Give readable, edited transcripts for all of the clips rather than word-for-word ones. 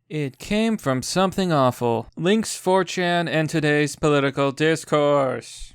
It came from something awful. Links 4chan and today's political discourse.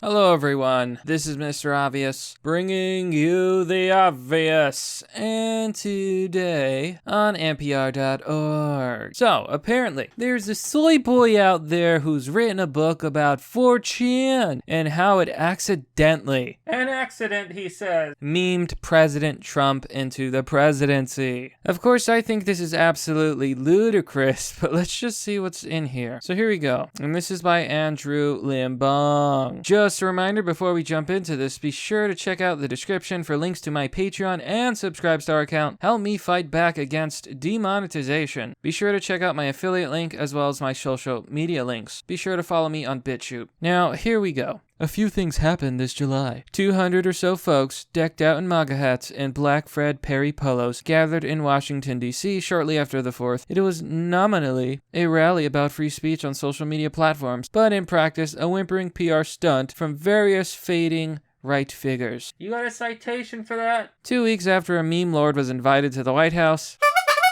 Hello everyone, this is Mr. Obvious, bringing you the obvious, and today on NPR.org. So, apparently, there's a soy boy out there who's written a book about 4chan and how it accidentally, an accident he says, memed President Trump into the presidency. Of course, I think this is absolutely ludicrous, but let's just see what's in here. So here we go, and this is by Andrew Limbong. Just a reminder before we jump into this, be sure to check out the description for links to my Patreon and Subscribestar account. Help me fight back against demonetization. Be sure to check out my affiliate link as well as my social media links. Be sure to follow me on BitChute. Now, here we go. A few things happened this July. 200 or so folks, decked out in MAGA hats and black Fred Perry polos, gathered in Washington, D.C. shortly after the 4th. It was nominally a rally about free speech on social media platforms, but in practice, a whimpering PR stunt from various fading right figures. You got a citation for that? 2 weeks after a meme lord was invited to the White House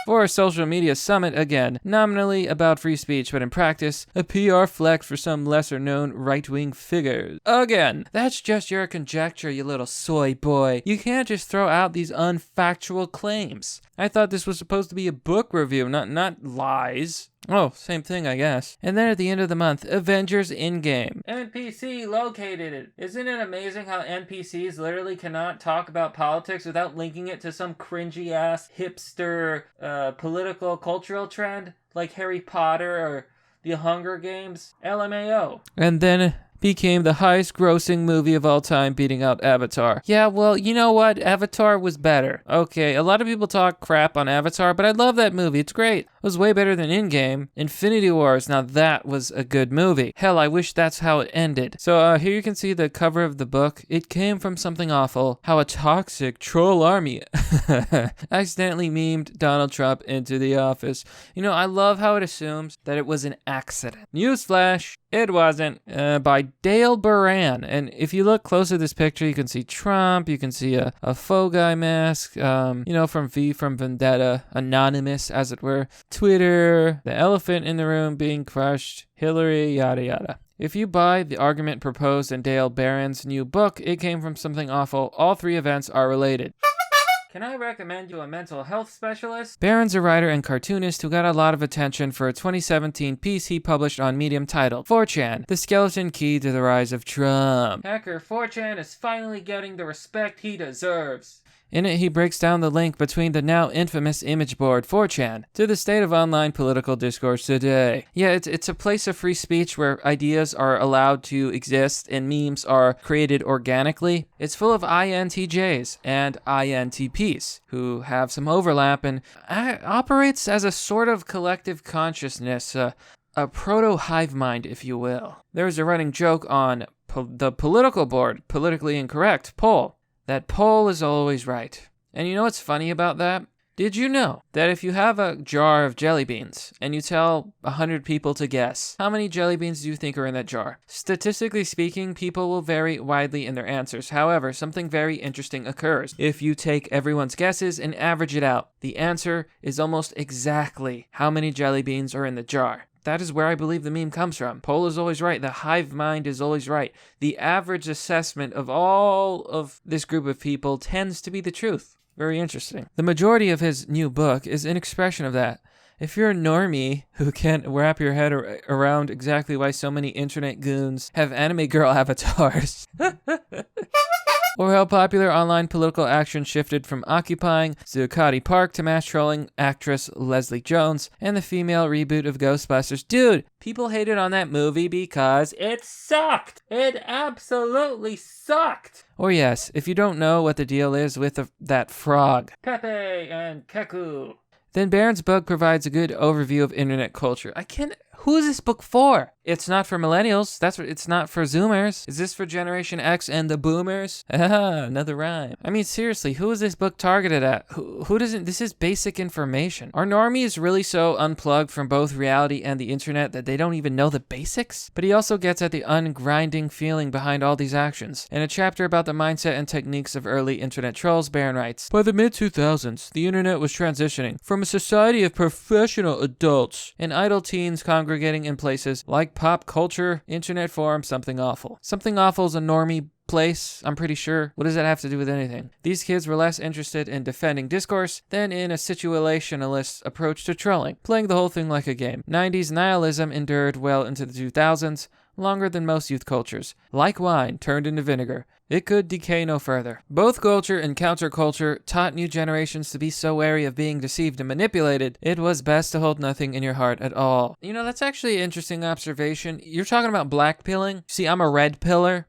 for a social media summit, again, nominally about free speech, but in practice, a PR flex for some lesser-known right-wing figures. Again, that's just your conjecture, you little soy boy. You can't just throw out these unfactual claims. I thought this was supposed to be a book review, not lies. Oh, same thing, I guess. And then at the end of the month, Avengers Endgame. NPC located it. Isn't it amazing how NPCs literally cannot talk about politics without linking it to some cringy-ass hipster political cultural trend like Harry Potter or the Hunger Games? LMAO. And then became the highest grossing movie of all time, beating out Avatar. Yeah, well, you know what? Avatar was better. Okay, a lot of people talk crap on Avatar, but I love that movie. It's great. It was way better than Endgame. Infinity Wars, now that was a good movie. Hell, I wish that's how it ended. So here you can see the cover of the book. It came from something awful. How a toxic troll army accidentally memed Donald Trump into the office. You know, I love how it assumes that it was an accident. Newsflash, it wasn't. By Dale Buran. And if you look close at this picture, you can see Trump, you can see a faux guy mask, from V from Vendetta, anonymous as it were, Twitter, the elephant in the room being crushed, Hillary, yada yada. If you buy the argument proposed in Dale Barron's new book, It Came From Something Awful, all three events are related. Can I recommend you a mental health specialist? Barron's a writer and cartoonist who got a lot of attention for a 2017 piece he published on Medium titled 4chan, The Skeleton Key to the Rise of Trump. Hacker 4chan is finally getting the respect he deserves. In it, he breaks down the link between the now infamous image board 4chan to the state of online political discourse today. Yeah, it's a place of free speech where ideas are allowed to exist and memes are created organically. It's full of INTJs and INTPs who have some overlap and operates as a sort of collective consciousness, a proto-hive mind, if you will. There's a running joke on the political board, politically incorrect, poll. That poll is always right. And you know what's funny about that? Did you know that if you have a jar of jelly beans and you tell 100 people to guess, how many jelly beans do you think are in that jar? Statistically speaking, people will vary widely in their answers. However, something very interesting occurs. If you take everyone's guesses and average it out, the answer is almost exactly how many jelly beans are in the jar. That is where I believe the meme comes from. Poll is always right. The hive mind is always right. The average assessment of all of this group of people tends to be the truth. Very interesting. The majority of his new book is an expression of that. If you're a normie who can't wrap your head around exactly why so many internet goons have anime girl avatars, or how popular online political action shifted from occupying Zuccotti Park to mass trolling actress Leslie Jones and the female reboot of Ghostbusters. Dude, people hated on that movie because it sucked. It absolutely sucked. Or yes, if you don't know what the deal is with that frog, Pepe and Keku, then Barron's book provides a good overview of internet culture. Who is this book for? It's not for millennials. It's not for Zoomers. Is this for Generation X and the Boomers? Ah, another rhyme. I mean, seriously, who is this book targeted at? Who doesn't? This is basic information. Are normies really so unplugged from both reality and the internet that they don't even know the basics? But he also gets at the ungrinding feeling behind all these actions. In a chapter about the mindset and techniques of early internet trolls, Barron writes, by the mid-2000s, the internet was transitioning from a society of professional adults and idle teens congregating in places like pop culture, internet forums, something awful. Something awful is a normie place, I'm pretty sure. What does that have to do with anything? These kids were less interested in defending discourse than in a situationalist approach to trolling, playing the whole thing like a game. 90s nihilism endured well into the 2000s, longer than most youth cultures. Like wine turned into vinegar, it could decay no further. Both culture and counterculture taught new generations to be so wary of being deceived and manipulated, it was best to hold nothing in your heart at all. You know, that's actually an interesting observation. You're talking about black pilling. See, I'm a red pillar.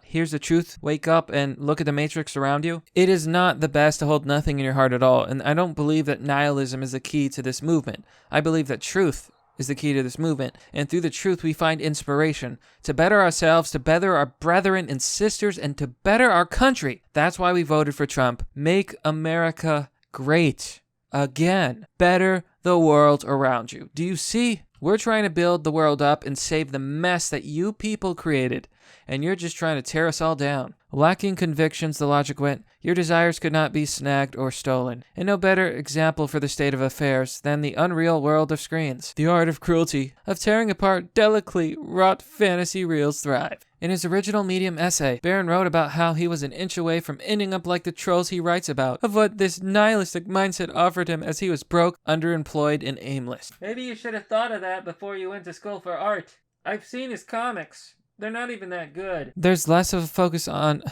Here's the truth. Wake up and look at the matrix around you. It is not the best to hold nothing in your heart at all, and I don't believe that nihilism is the key to this movement. I believe that truth is the key to this movement, and through the truth we find inspiration to better ourselves, to better our brethren and sisters, and to better our country. That's why we voted for Trump. Make America great again. Better the world around you. Do you see? We're trying to build the world up and save the mess that you people created, and you're just trying to tear us all down. Lacking convictions, the logic went, your desires could not be snagged or stolen. And no better example for the state of affairs than the unreal world of screens. The art of cruelty, of tearing apart delicately wrought fantasy reels thrive. In his original Medium essay, Barron wrote about how he was an inch away from ending up like the trolls he writes about, of what this nihilistic mindset offered him as he was broke, underemployed, and aimless. Maybe you should have thought of that before you went to school for art. I've seen his comics. They're not even that good. There's less of a focus on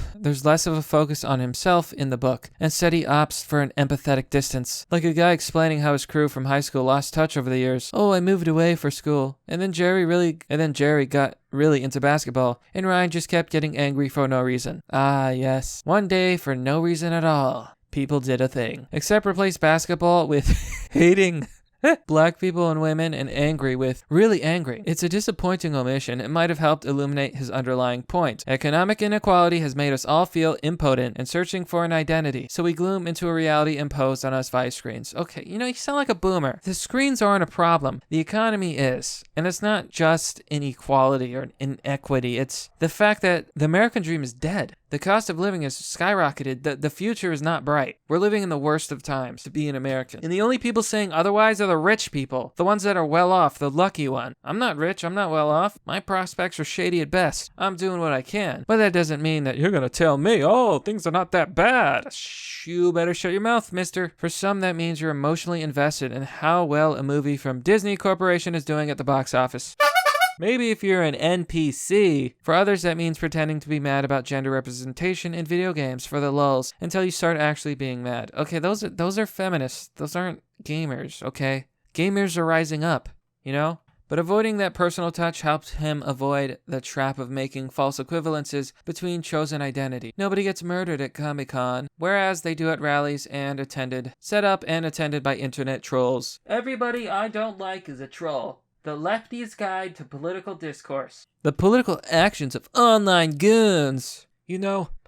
himself in the book. Instead, he opts for an empathetic distance, like a guy explaining how his crew from high school lost touch over the years. Oh, I moved away for school, and then Jerry got really into basketball, and Ryan just kept getting angry for no reason. Ah, yes. One day, for no reason at all, people did a thing. Except replace basketball with hating black people and women, and angry with really angry. It's a disappointing omission. It might have helped illuminate his underlying point. Economic inequality has made us all feel impotent and searching for an identity, so we gloom into a reality imposed on us via screens. Okay, you sound like a boomer. The screens aren't a problem. The economy is. And it's not just inequality or inequity. It's the fact that the American dream is dead. The cost of living has skyrocketed. The future is not bright. We're living in the worst of times to be an American. And the only people saying otherwise are the rich people. The ones that are well off, the lucky one. I'm not rich. I'm not well off. My prospects are shady at best. I'm doing what I can. But that doesn't mean that you're going to tell me, oh, things are not that bad. You better shut your mouth, mister. For some, that means you're emotionally invested in how well a movie from Disney Corporation is doing at the box office. Maybe if you're an NPC. For others, that means pretending to be mad about gender representation in video games for the lulz until you start actually being mad. Okay, those are feminists. Those aren't gamers, okay? Gamers are rising up, But avoiding that personal touch helped him avoid the trap of making false equivalences between chosen identity. Nobody gets murdered at Comic-Con, whereas they do at rallies set up and attended by internet trolls. Everybody I don't like is a troll. The Lefty's Guide to Political Discourse. The political actions of online goons.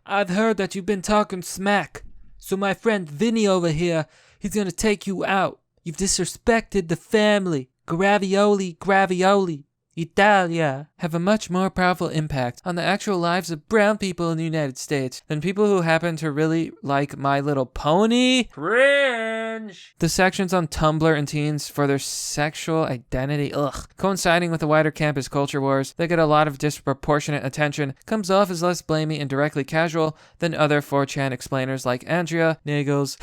I've heard that you've been talking smack. So my friend Vinny over here, he's gonna take you out. You've disrespected the family. Gravioli. Italia have a much more powerful impact on the actual lives of brown people in the United States than people who happen to really like My Little Pony. Cringe! The sections on Tumblr and teens for their sexual identity, coinciding with the wider campus culture wars that get a lot of disproportionate attention, comes off as less blamey and directly casual than other 4chan explainers like Andrea, Nagels,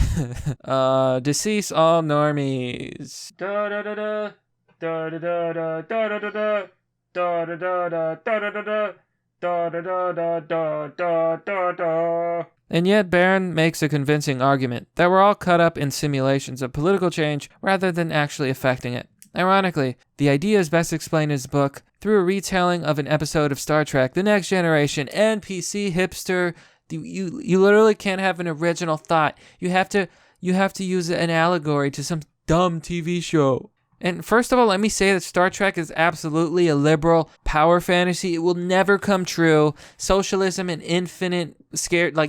decease all normies. Da-da-da-da. Da da da da da da da da da da da da da da da da. And yet Barron makes a convincing argument that we're all caught up in simulations of political change rather than actually affecting it. Ironically, the idea is best explained in his book through a retelling of an episode of Star Trek: The Next Generation. NPC hipster, you literally can't have an original thought. You have to use an allegory to some dumb TV show. And first of all, let me say that Star Trek is absolutely a liberal power fantasy. It will never come true. Socialism and infinite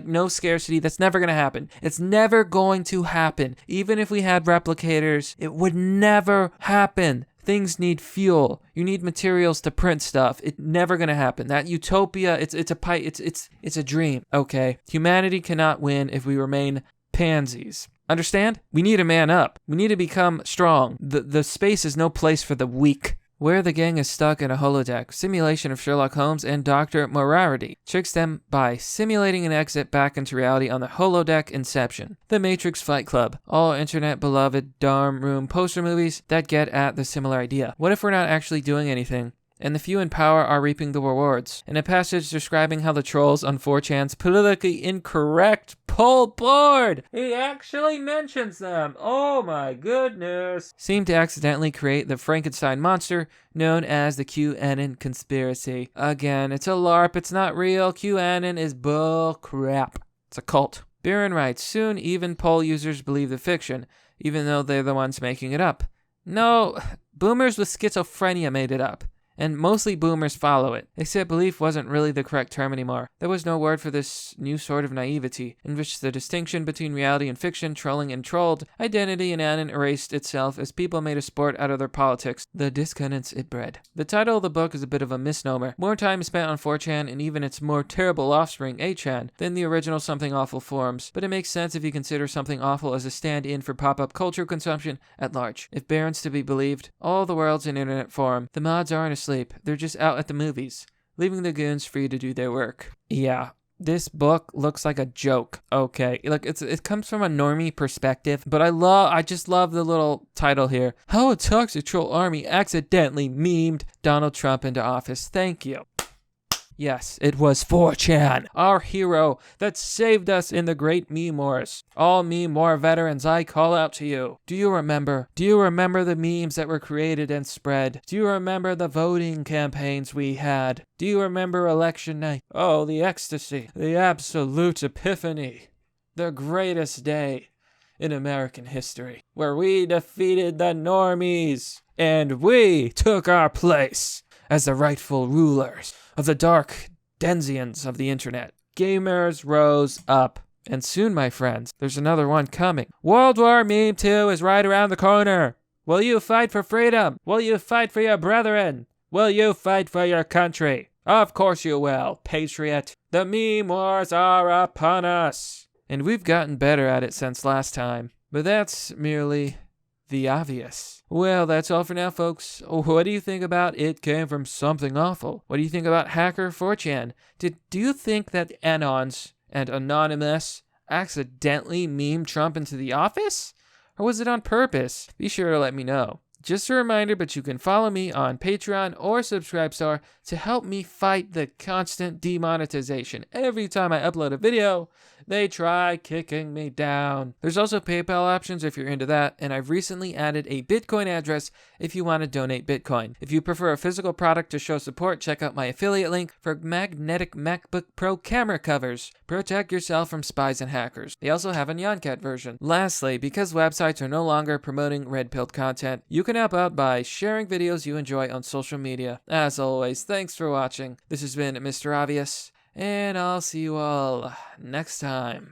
no scarcity, that's never going to happen. It's never going to happen. Even if we had replicators, it would never happen. Things need fuel. You need materials to print stuff. It's never gonna happen. That utopia, it's a dream. Okay, humanity cannot win if we remain pansies. Understand? We need to man up. We need to become strong. The space is no place for the weak. Where the gang is stuck in a holodeck, simulation of Sherlock Holmes and Dr. Moriarty tricks them by simulating an exit back into reality on the holodeck Inception. The Matrix Fight Club, all internet beloved dorm room poster movies that get at the similar idea. What if we're not actually doing anything, and the few in power are reaping the rewards? In a passage describing how the trolls on 4chan's politically incorrect poll board, he actually mentions them, oh my goodness, seem to accidentally create the Frankenstein monster known as the QAnon conspiracy. Again, it's a LARP, it's not real. QAnon is bull crap. It's a cult. Barron writes, soon even poll users believe the fiction, even though they're the ones making it up. No, boomers with schizophrenia made it up. And mostly boomers follow it. Except belief wasn't really the correct term anymore. There was no word for this new sort of naivety, in which the distinction between reality and fiction, trolling and trolled, identity and anon erased itself as people made a sport out of their politics, the disconnects it bred. The title of the book is a bit of a misnomer. More time is spent on 4chan and even its more terrible offspring, 8chan, than the original Something Awful forums, but it makes sense if you consider Something Awful as a stand-in for pop-up culture consumption at large. If Barron's to be believed, all the world's an internet forum. The mods aren't asleep. They're just out at the movies, leaving the goons free to do their work. Yeah, this book looks like a joke. Okay, look, it comes from a normie perspective, but I just love the little title here. How a toxic troll army accidentally memed Donald Trump into office. Thank you. Yes, it was 4chan, our hero that saved us in the great meme wars. All meme war veterans, I call out to you. Do you remember? Do you remember the memes that were created and spread? Do you remember the voting campaigns we had? Do you remember election night? Oh, the ecstasy, the absolute epiphany, the greatest day in American history, where we defeated the normies and we took our place as the rightful rulers of the dark denizens of the internet. Gamers rose up. And soon, my friends, there's another one coming. World War Meme 2 is right around the corner. Will you fight for freedom? Will you fight for your brethren? Will you fight for your country? Of course you will, patriot. The meme wars are upon us. And we've gotten better at it since last time. But that's merely the obvious. Well, that's all for now, folks. What do you think about It Came From Something Awful? What do you think about Hacker 4chan? Do you think that Anons and Anonymous accidentally memed Trump into the office? Or was it on purpose? Be sure to let me know. Just a reminder, but you can follow me on Patreon or Subscribestar to help me fight the constant demonetization. Every time I upload a video, they try kicking me down. There's also PayPal options if you're into that, and I've recently added a Bitcoin address if you want to donate Bitcoin. If you prefer a physical product to show support, check out my affiliate link for magnetic MacBook Pro camera covers. Protect yourself from spies and hackers. They also have a NyanCat version. Lastly, because websites are no longer promoting red-pilled content, you can help out by sharing videos you enjoy on social media. As always, thanks for watching. This has been Mr. Obvious, and I'll see you all next time.